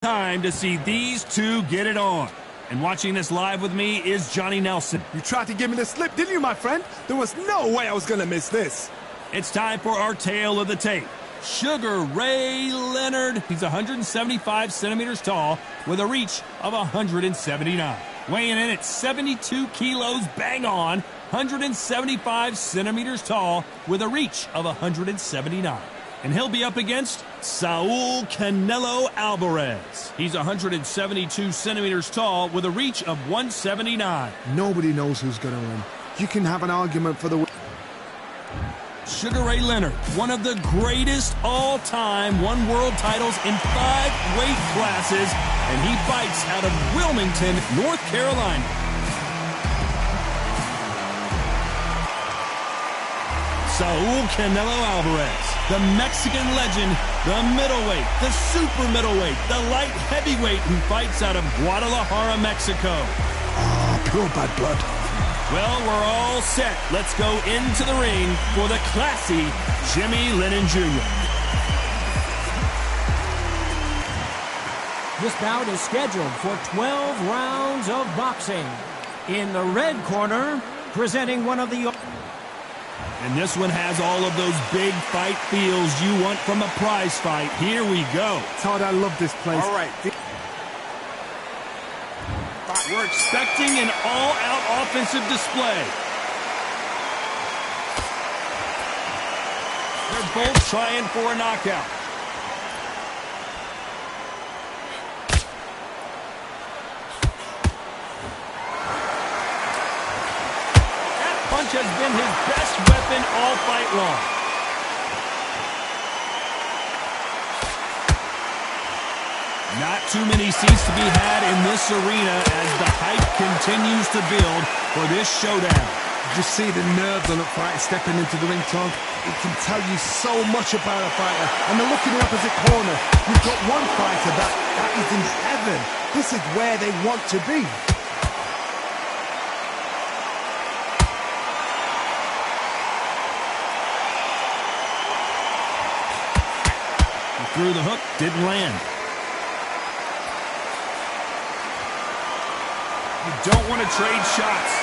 Time to see these two get it on. And watching this live with me is Johnny Nelson. You tried to give me the slip, didn't you, my friend? There was no way I was going to miss this. It's time for our tale of the tape. Sugar Ray Leonard. He's 175 centimeters tall with a reach of 179. Weighing in at 72 kilos, bang on, 175 centimeters tall with a reach of 179. And he'll be up against Saul Canelo Alvarez. He's 172 centimeters tall with a reach of 179. Nobody knows who's going to win. You can have an argument for the... Sugar Ray Leonard, one of the greatest all-time, won world titles in 5 weight classes, and he fights out of Wilmington, North Carolina. Saul Canelo Alvarez, the Mexican legend, the middleweight, the super middleweight, the light heavyweight who fights out of Guadalajara, Mexico. Pure bad blood. Well, we're all set. Let's go into the ring for the classy Jimmy Lennon Jr. This bout is scheduled for 12 rounds of boxing. In the red corner, presenting one of the... And this one has all of those big fight feels you want from a prize fight. Here we go. Todd, I love this place. All right. We're expecting an all-out offensive display. They're both trying for a knockout. That punch has been his best weapon all fight long. Not too many seats to be had in this arena as the hype continues to build for this showdown. Did you see the nerves on the fight stepping into the ring, Tom? It can tell you so much about a fighter. And then look in the opposite corner. You've got one fighter that is in heaven. This is where they want to be. He threw the hook, didn't land. You don't want to trade shots.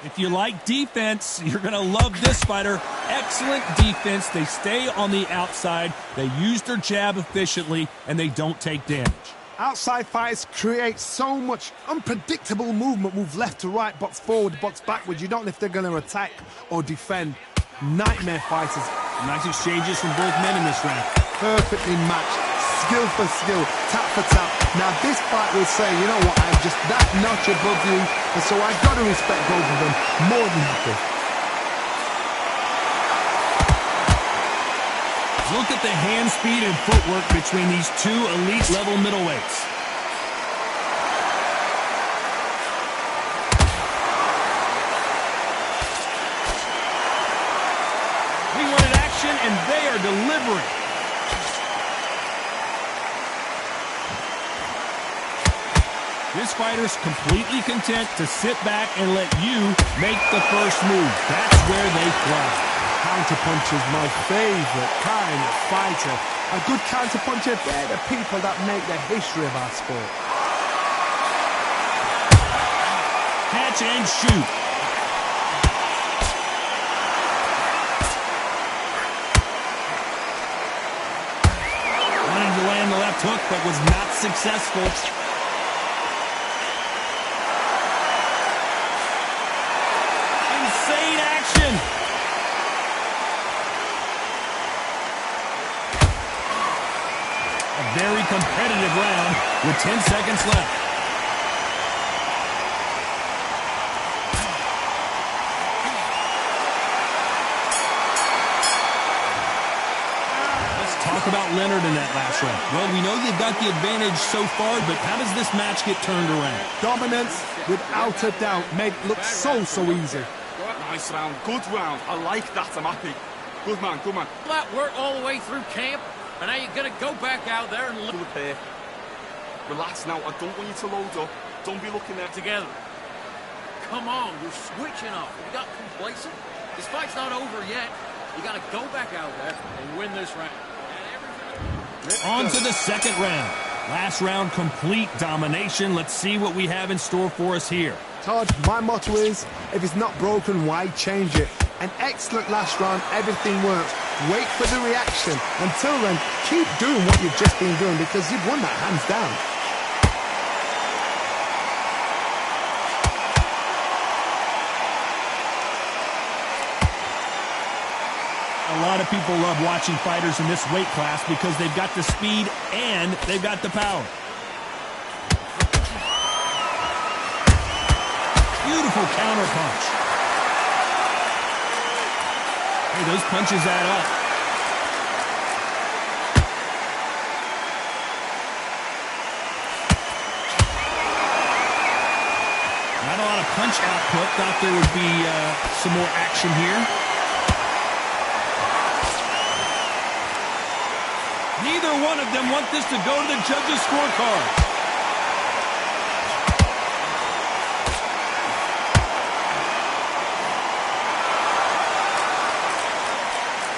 If you like defense, you're going to love this fighter. Excellent defense. They stay on the outside. They use their jab efficiently, and they don't take damage. Outside fighters create so much unpredictable movement. Move left to right, box forward, box backwards. You don't know if they're going to attack or defend. Nightmare fighters. Nice exchanges from both men in this round. Perfectly matched. Skill for skill. Tap for tap. Now this fight will say, you know what, I'm just that notch above you. And so I've got to respect both of them. More than happy. Look at the hand speed and footwork between these two elite level middleweights. We wanted action, and they are delivering. This fighter's completely content to sit back and let you make the first move. That's where they thrive. Counterpuncher's my favorite kind of fighter. A good counterpuncher, they're the people that make the history of our sport. Catch and shoot. Wanted to land the left hook, but was not successful. Insane action. A very competitive round with 10 seconds left. Let's talk about Leonard in that last round. Well, we know they've got the advantage so far, but how does this match get turned around? Dominance, without a doubt, made it look so easy. Nice round, good round. I like that, I'm happy. Good man, good man. That work all the way through camp, and now you're going to go back out there and look Here. Relax now, I don't want you to load up. Don't be looking there. together. come on, you're switching up. You got complacent. This fight's not over yet. You got to go back out there and win this round. On to the second round. Last round, complete domination. Let's see what we have in store for us here. Todd, my motto is, if it's not broken, why change it? An excellent last round, everything works. Wait for the reaction. Until then, keep doing what you've just been doing because you've won that hands down. A lot of people love watching fighters in this weight class because they've got the speed and they've got the power. Beautiful counter punch. Hey, those punches add up. Not a lot of punch output. Thought there would be some more action here. Neither one of them want this to go to the judges' scorecard.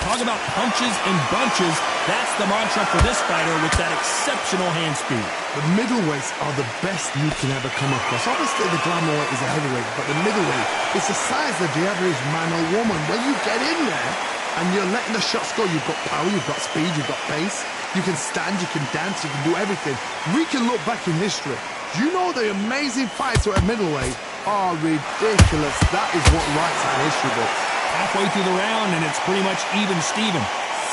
Talk about punches and bunches. That's the mantra for this fighter with that exceptional hand speed. The middleweights are the best you can ever come across. Obviously, the glamour weight is a heavyweight, but the middleweight is the size of the average man or woman. When you get in there and you're letting the shots go, you've got power, you've got speed, you've got pace. You can stand, you can dance, you can do everything. We can look back in history. Do you know the amazing fights at middleweight are ridiculous? That is what writes our history books. Halfway through the round, and it's pretty much even Steven.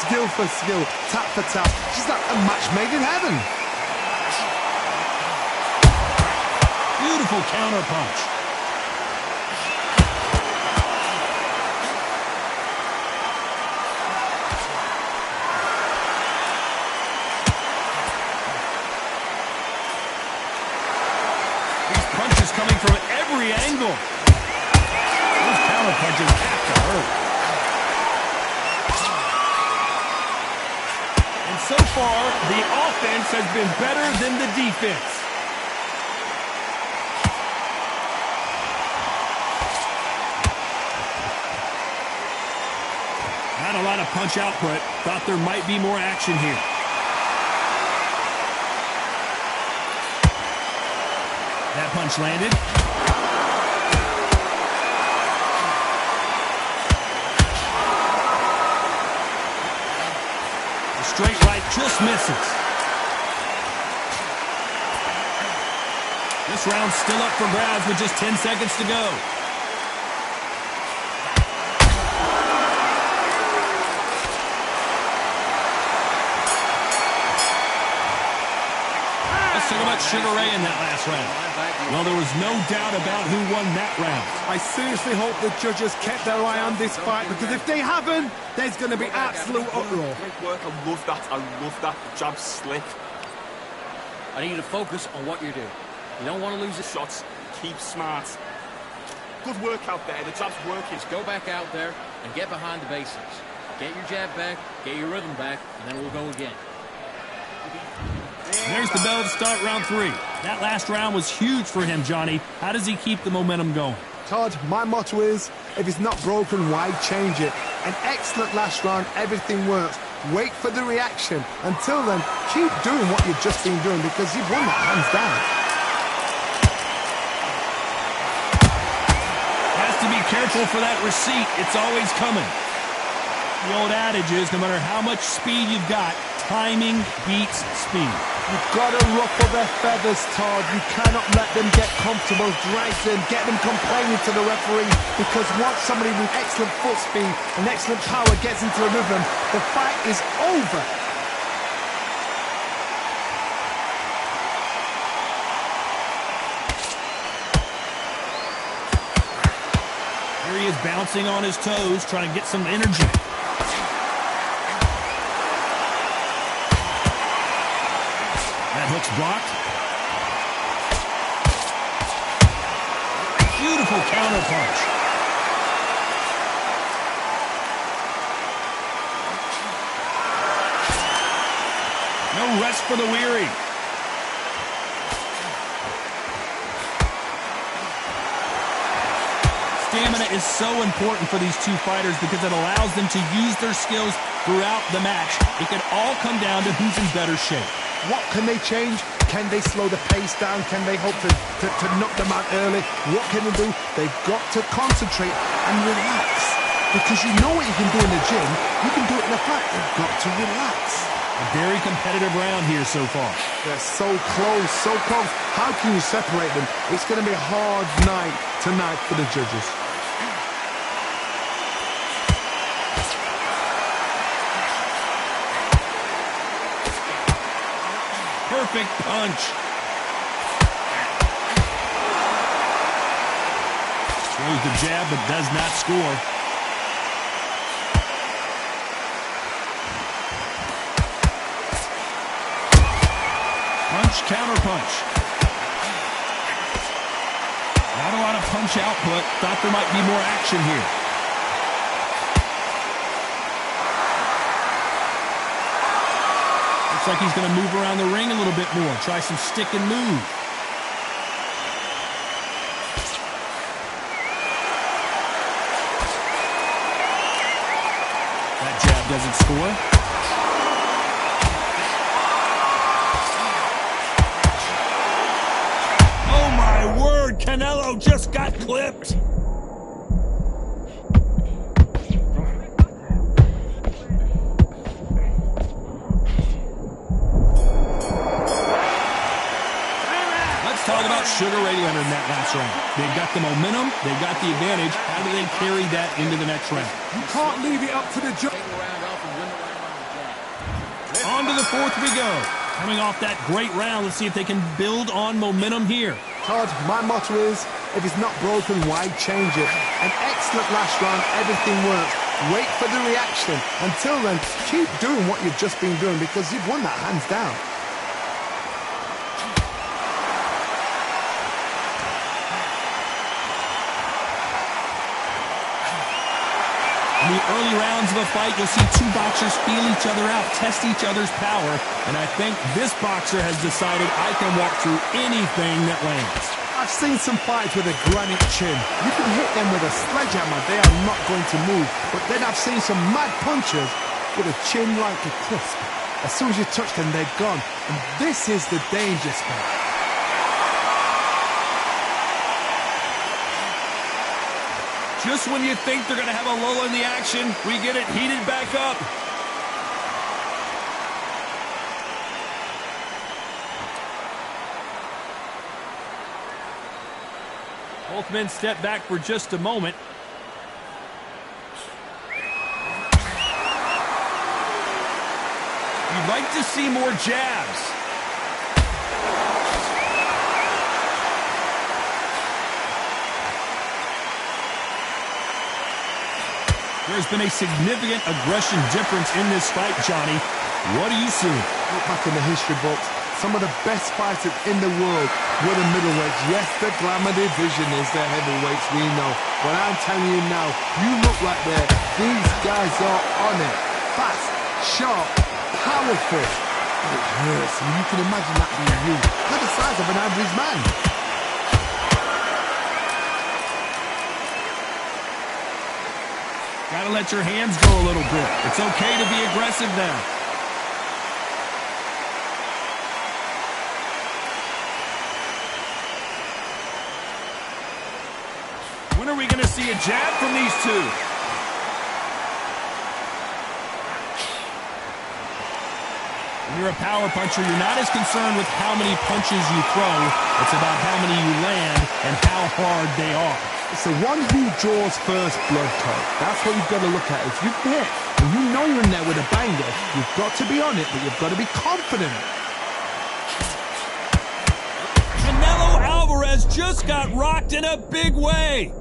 Skill for skill, tap for tap. She's like a match made in heaven. Beautiful counter punch. Coming from every angle. Those counter punches have to hurt. And so far, the offense has been better than the defense. Not a lot of punch output. Thought there might be more action here. That punch landed. The straight right just misses. This round's still up for grabs with just 10 seconds to go. Let's talk about Sugar Ray in that last round. Well, there was no doubt about who won that round. I seriously hope the judges kept their eye on this fight because if they haven't, there's going to be absolute uproar. Great work. I love that. I love that. The jab's slick. I need you to focus on what you're doing. You don't want to lose the Shots. Keep smart. Good work out there. The jab's working. Just go back out there and get behind the basics. Get your jab back, get your rhythm back, and then we'll go again. There's the bell to start round 3. That last round was huge for him, Johnny. How does he keep the momentum going? Todd, my motto is, if it's not broken, why change it? An excellent last round, everything works. Wait for the reaction. Until then, keep doing what you've just been doing because you've won that hands down. Has to be careful for that receipt. It's always coming. The old adage is, no matter how much speed you've got, timing beats speed. You've got to ruffle their feathers, Todd. You cannot let them get comfortable, drag them, get them complaining to the referee, because once somebody with excellent foot speed and excellent power gets into a rhythm, the fight is over. Here he is bouncing on his toes, trying to get some energy. That hook's blocked. Beautiful counter punch. No rest for the weary. stamina is so important for these two fighters because it allows them to use their skills throughout the match. It can all come down to who's in better shape. What can they change? Can they slow the pace down? Can they hope to knock them out early? What can they do? They've got to concentrate and relax. Because you know what you can do in the gym, you can do it in the fight. They've got to relax. A very competitive round here so far. They're so close, so close. How can you separate them? It's going to be a hard night tonight for the judges. Perfect punch. Throws the jab but does not score. Punch, counter punch. Not a lot of punch output. Thought there might be more action here. Looks like he's going to move around the ring a little bit more. Try some stick and move. That jab doesn't score. Oh my word, Canelo just got clipped. Talk about Sugar Ray Leonard in that last round. They've got the momentum, they've got the advantage. How do they carry that into the next round? You can't leave it up to the judge. On to the fourth we go. Coming off that great round, let's see if they can build on momentum here. Todd, my motto is, if it's not broken, why change it? An excellent last round, everything works. Wait for the reaction. Until then, keep doing what you've just been doing because you've won that hands down. In the early rounds of a fight, you'll see two boxers feel each other out, test each other's power, and I think this boxer has decided I can walk through anything that lands. I've seen some fights with a granite chin. You can hit them with a sledgehammer, they are not going to move. But then I've seen some mad punchers with a chin like a crisp. As soon as you touch them, they're gone. And this is the danger spot. Just when you think they're going to have a lull in the action, we get it heated back up. Both men step back for just a moment. You'd like to see more jabs. There's been a significant aggression difference in this fight, Johnny. What do you see? Look back in the history books. Some of the best fighters in the world were the middleweights. Yes, the glamour division is the heavyweights, we know. But I'm telling you now, you look right there. These guys are on it. Fast, sharp, powerful. It hurts, and you can imagine that being you. They're the size of an average man. Gotta let your hands go a little bit. It's okay to be aggressive now. When are we going to see a jab from these two? When you're a power puncher, you're not as concerned with how many punches you throw. It's about how many you land and how hard they are. It's the one who draws first blood, Todd. That's what you've got to look at. If you hit and you know you're in there with a banger, you've got to be on it, but you've got to be confident. Canelo Alvarez just got rocked in a big way.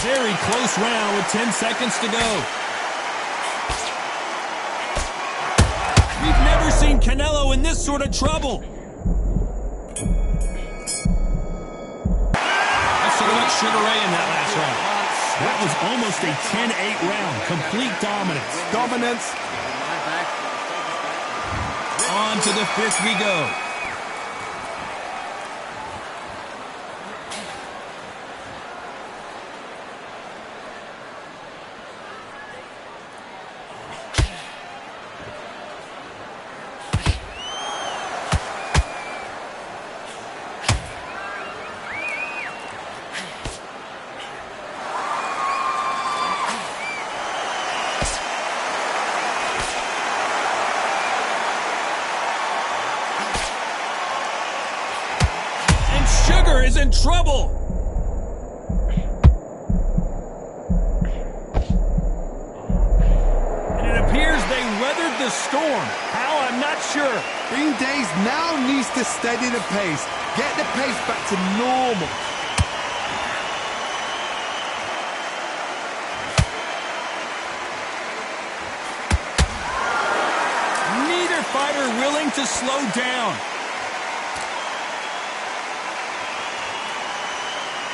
Very close round with 10 seconds to go. We've never seen Canelo in this sort of trouble. Let's take a look at Sugar Ray in that last round. That was almost a 10-8 round. Complete dominance. Dominance, On to the fifth we go. Sugar is in trouble. And it appears they weathered the storm. How, I'm not sure. Bean Days now needs to steady the pace. Get the pace back to normal. Neither fighter willing to slow down.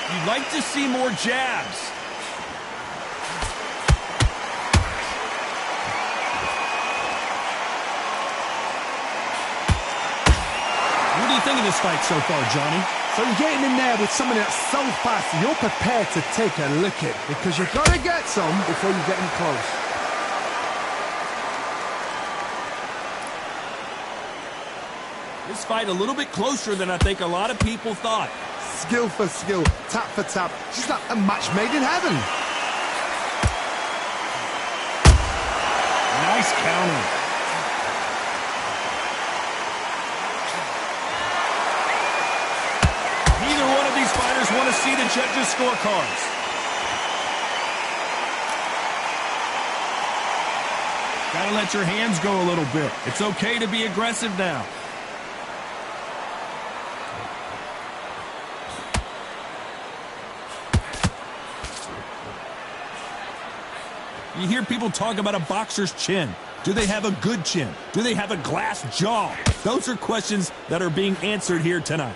You'd like to see more jabs. What do you think of this fight so far, Johnny? So you're getting in there with somebody that's so fast, you're prepared to take a licking because you've got to get some before you get in close. This fight a little bit closer than I think a lot of people thought. Skill for skill, tap for tap. She's like a match made in heaven. Nice counter. Neither one of these fighters want to see the judges' scorecards. Gotta let your hands go a little bit. It's okay to be aggressive now. You hear people talk about a boxer's chin. Do they have a good chin? Do they have a glass jaw? Those are questions that are being answered here tonight.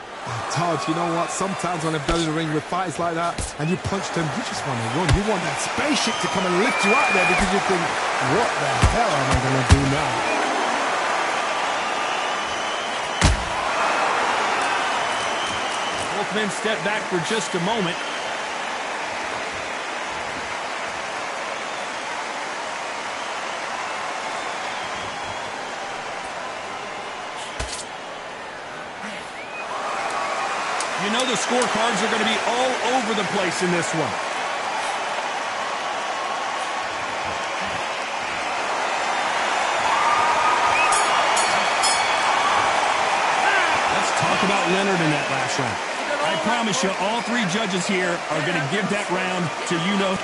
Todd, you know what? Sometimes when I've done in the ring with fights like that, and you punch them, you just want to run. You want that spaceship to come and lift you out there because you think, what the hell am I going to do now? Both men step back for just a moment. You know the scorecards are going to be all over the place in this one. Let's talk about Leonard in that last round. I promise you, all three judges here are going to give that round to you-know.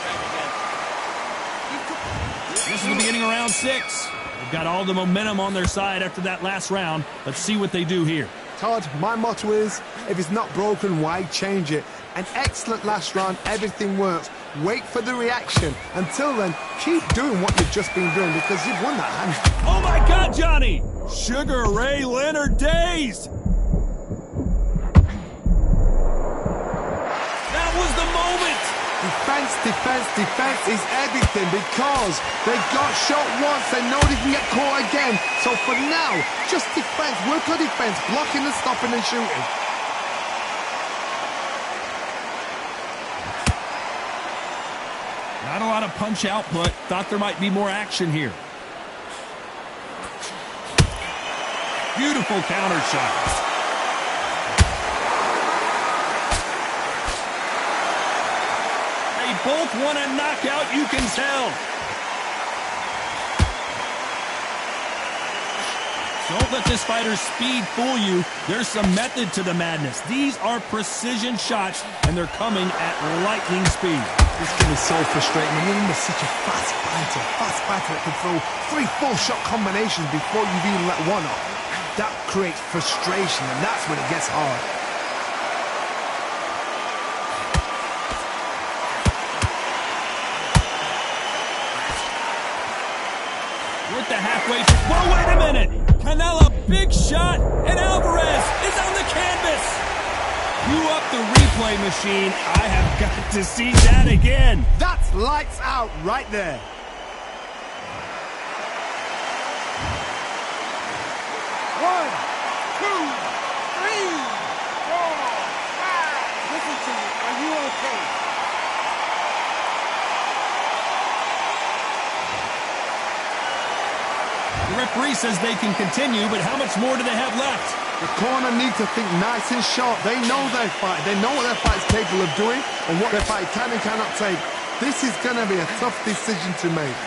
This is the beginning of round 6. They've got all the momentum on their side after that last round. Let's see what they do here. Todd, my motto is, if it's not broken, why change it? An excellent last round, everything works. Wait for the reaction. Until then, keep doing what you've just been doing because you've won that hand. Oh my God, Johnny! Sugar Ray Leonard dazed! That was the moment! Defense, defense, defense is everything because they got shot once, they know they can get caught again. So for now, just defense, work on defense, blocking and stopping and shooting. Not a lot of punch output. Thought there might be more action here. Beautiful counter shot. Both want a knockout, you can tell. Don't let this fighter's speed fool you. There's some method to the madness. These are precision shots, and they're coming at lightning speed. This can be so frustrating. Remember, such a fast fighter that can throw 3 full-shot combinations before you've even let one off. That creates frustration, and that's when it gets hard. With the halfway... Whoa, wait a minute! Canelo, big shot, and Alvarez is on the canvas! Cue up the replay machine. I have got to see that again. That's lights out right there. referee says they can continue, but how much more do they have left? The corner need to think nice and sharp. They know their fight. They know what their fight's capable of doing and what their fight can and cannot take. This is going to be a tough decision to make.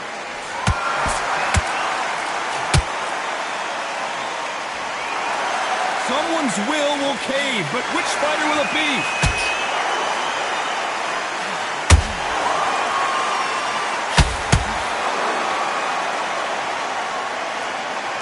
Someone's will cave, but which fighter will it be?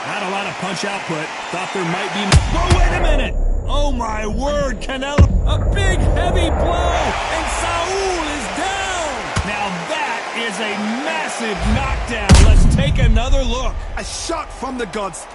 Not a lot of punch output. Thought there might be... Whoa, wait a minute! Oh, my word, Canelo. A big, heavy blow, and Saul is down! Now that is a massive knockdown. Let's take another look. A shot from the gods.